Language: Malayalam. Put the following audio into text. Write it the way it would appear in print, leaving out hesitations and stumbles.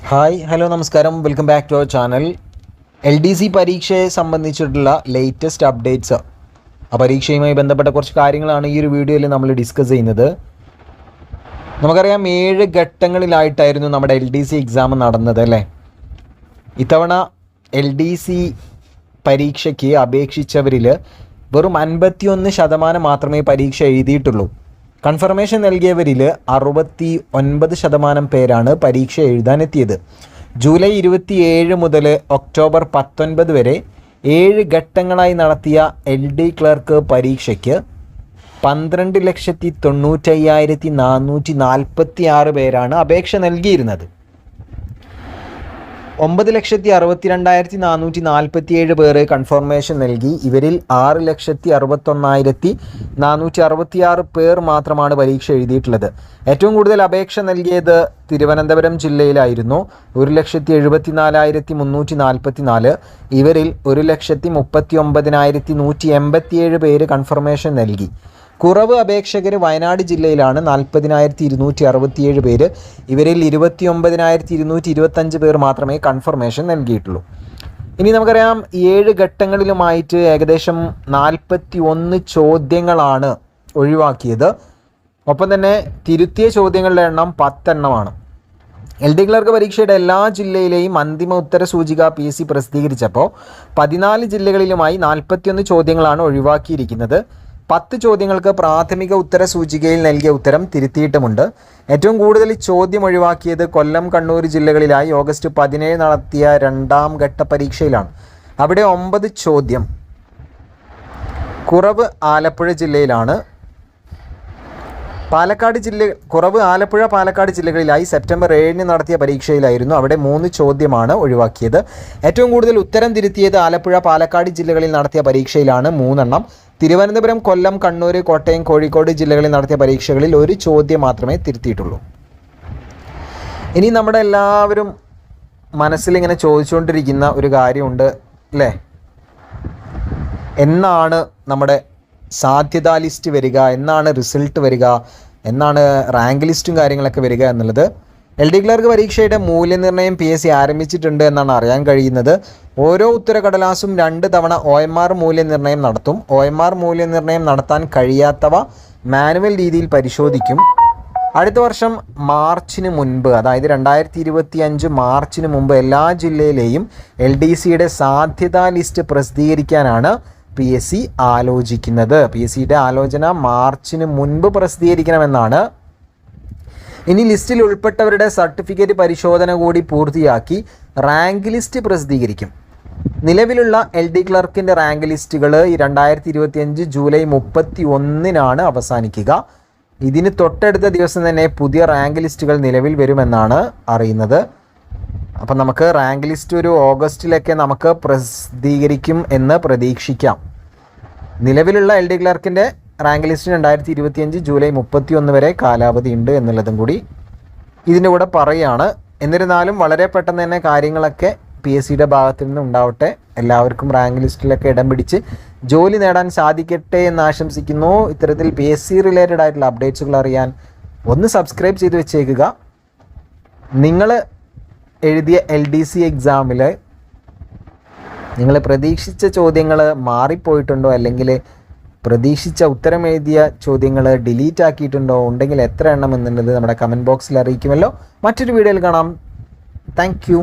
ഹായ് ഹലോ നമസ്കാരം, welcome back to our channel. LDC പരീക്ഷയെ സംബന്ധിച്ചിട്ടുള്ള ലേറ്റസ്റ്റ് അപ്ഡേറ്റ്സ്, ആ പരീക്ഷയുമായി ബന്ധപ്പെട്ട കുറച്ച് കാര്യങ്ങളാണ് ഈ ഒരു വീഡിയോയിൽ നമ്മൾ ഡിസ്കസ് ചെയ്യുന്നത്. നമുക്കറിയാം 7 ഘട്ടങ്ങളിലായിട്ടായിരുന്നു നമ്മുടെ LDC എക്സാം നടന്നത് അല്ലേ. ഇത്തവണ LDC പരീക്ഷയ്ക്ക് അപേക്ഷിച്ചവരിൽ വെറും 51% മാത്രമേ പരീക്ഷ എഴുതിയിട്ടുള്ളൂ. കൺഫർമേഷൻ നൽകിയവരിൽ 69% പേരാണ് പരീക്ഷ എഴുതാനെത്തിയത്. ജൂലൈ 27 മുതൽ ഒക്ടോബർ 19 വരെ 7 ഘട്ടങ്ങളായി നടത്തിയ LD ക്ലർക്ക് പരീക്ഷയ്ക്ക് 12,95,446 പേരാണ് അപേക്ഷ നൽകിയിരുന്നത്. 9,62,447 പേര് കൺഫർമേഷൻ നൽകി. ഇവരിൽ 6,61,466 പേർ മാത്രമാണ് പരീക്ഷ എഴുതിയിട്ടുള്ളത്. ഏറ്റവും കൂടുതൽ അപേക്ഷ നൽകിയത് തിരുവനന്തപുരം ജില്ലയിലായിരുന്നു. 1,74,344. ഇവരിൽ 1,39,187 പേര് കൺഫർമേഷൻ നൽകി. കുറവ് അപേക്ഷകർ വയനാട് ജില്ലയിലാണ്, 40,267 പേര്. ഇവരിൽ 29,225 പേർ മാത്രമേ കൺഫർമേഷൻ നൽകിയിട്ടുള്ളൂ. ഇനി നമുക്കറിയാം 7 ഘട്ടങ്ങളിലുമായിട്ട് ഏകദേശം 41 ചോദ്യങ്ങളാണ് ഒഴിവാക്കിയത്. ഒപ്പം തന്നെ തിരുത്തിയ ചോദ്യങ്ങളുടെ എണ്ണം 10 എണ്ണമാണ്. LD ക്ലർക്ക് പരീക്ഷയുടെ എല്ലാ ജില്ലയിലെയും അന്തിമ ഉത്തര സൂചിക PSC പ്രസിദ്ധീകരിച്ചപ്പോൾ 14 ജില്ലകളിലുമായി 41 ചോദ്യങ്ങളാണ് ഒഴിവാക്കിയിരിക്കുന്നത്. 10 ചോദ്യങ്ങൾക്ക് പ്രാഥമിക ഉത്തര സൂചികയിൽ നൽകിയ ഉത്തരം തിരുത്തിയിട്ടുമുണ്ട്. ഏറ്റവും കൂടുതൽ ചോദ്യം ഒഴിവാക്കിയത് കൊല്ലം, കണ്ണൂർ ജില്ലകളിലായി ഓഗസ്റ്റ് 17 നടത്തിയ 2ാം ഘട്ട പരീക്ഷയിലാണ്. അവിടെ 9 ചോദ്യം. കുറവ് ആലപ്പുഴ ജില്ലയിലാണ്. ആലപ്പുഴ, പാലക്കാട് ജില്ലകളിലായി സെപ്റ്റംബർ 7 നടത്തിയ പരീക്ഷയിലായിരുന്നു. അവിടെ 3 ചോദ്യമാണ് ഒഴിവാക്കിയത്. ഏറ്റവും കൂടുതൽ ഉത്തരം തിരുത്തിയത് ആലപ്പുഴ, പാലക്കാട് ജില്ലകളിൽ നടത്തിയ പരീക്ഷയിലാണ്, 3 എണ്ണം. തിരുവനന്തപുരം, കൊല്ലം, കണ്ണൂർ, കോട്ടയം, കോഴിക്കോട് ജില്ലകളിൽ നടത്തിയ പരീക്ഷകളിൽ 1 ചോദ്യം മാത്രമേ തിരുത്തിയിട്ടുള്ളൂ. ഇനി നമ്മുടെ എല്ലാവരും മനസ്സിലിങ്ങനെ ചോദിച്ചുകൊണ്ടിരിക്കുന്ന ഒരു കാര്യമുണ്ട് അല്ലേ, എന്നാണ് നമ്മുടെ സാധ്യതാ ലിസ്റ്റ് വരിക, എന്നാണ് റിസൾട്ട് വരിക, എന്നാണ് റാങ്ക് ലിസ്റ്റും കാര്യങ്ങളൊക്കെ വരിക എന്നുള്ളത്. LD ക്ലർക്ക് പരീക്ഷയുടെ മൂല്യനിർണ്ണയം PSC ആരംഭിച്ചിട്ടുണ്ട് എന്നാണ് അറിയാൻ കഴിയുന്നത്. ഓരോ ഉത്തരക്കടലാസും 2 തവണ OMR മൂല്യനിർണ്ണയം നടത്തും. OMR മൂല്യനിർണ്ണയം നടത്താൻ കഴിയാത്തവ മാനുവൽ രീതിയിൽ പരിശോധിക്കും. അടുത്ത വർഷം മാർച്ചിന് മുൻപ്, അതായത് 2025 മാർച്ചിന് മുമ്പ് എല്ലാ ജില്ലയിലെയും LDCയുടെ സാധ്യതാ ലിസ്റ്റ് പ്രസിദ്ധീകരിക്കാനാണ് PSC ആലോചിക്കുന്നത്. PSCയുടെ ആലോചന മാർച്ചിന് മുൻപ് പ്രസിദ്ധീകരിക്കണമെന്നാണ്. ഇനി ലിസ്റ്റിൽ ഉൾപ്പെട്ടവരുടെ സർട്ടിഫിക്കറ്റ് പരിശോധന കൂടി പൂർത്തിയാക്കി റാങ്ക് ലിസ്റ്റ് പ്രസിദ്ധീകരിക്കും. നിലവിലുള്ള LD ക്ലർക്കിൻ്റെ റാങ്ക് ലിസ്റ്റുകൾ 2025 ജൂലൈ 31 അവസാനിക്കുക. ഇതിന് തൊട്ടടുത്ത ദിവസം തന്നെ പുതിയ റാങ്ക് ലിസ്റ്റുകൾ നിലവിൽ വരുമെന്നാണ് അറിയുന്നത്. അപ്പം നമുക്ക് റാങ്ക് ലിസ്റ്റ് ഒരു ഓഗസ്റ്റിലൊക്കെ നമുക്ക് പ്രസിദ്ധീകരിക്കും എന്ന് പ്രതീക്ഷിക്കാം. നിലവിലുള്ള LD ക്ലർക്കിൻ്റെ റാങ്ക് ലിസ്റ്റ് 2025 ജൂലൈ 31 വരെ കാലാവധി ഉണ്ട് എന്നുള്ളതും കൂടി ഇതിൻ്റെ കൂടെ പറയുകയാണ്. എന്നിരുന്നാലും വളരെ പെട്ടെന്ന് തന്നെ കാര്യങ്ങളൊക്കെ PSCയുടെ ഭാഗത്തു നിന്ന് ഉണ്ടാവട്ടെ. എല്ലാവർക്കും റാങ്ക് ലിസ്റ്റിലൊക്കെ ഇടം പിടിച്ച് ജോലി നേടാൻ സാധിക്കട്ടെ എന്ന് ആശംസിക്കുന്നു. ഇത്തരത്തിൽ PSC റിലേറ്റഡ് ആയിട്ടുള്ള അപ്ഡേറ്റ്സുകൾ അറിയാൻ ഒന്ന് സബ്സ്ക്രൈബ് ചെയ്ത് വെച്ചേക്കുക. നിങ്ങൾ എഴുതിയ LDC എക്സാമിൽ നിങ്ങൾ പ്രതീക്ഷിച്ച ചോദ്യങ്ങൾ മാറിപ്പോയിട്ടുണ്ടോ, അല്ലെങ്കിൽ പ്രതീക്ഷിച്ച ഉത്തരം എഴുതിയ ചോദ്യങ്ങൾ ഡിലീറ്റ് ആക്കിയിട്ടുണ്ടോ, ഉണ്ടെങ്കിൽ എത്ര എണ്ണം എന്നുള്ളത് നമ്മുടെ കമൻറ്റ് ബോക്സിൽ അറിയിക്കുമല്ലോ. മറ്റൊരു വീഡിയോയിൽ കാണാം. Thank you.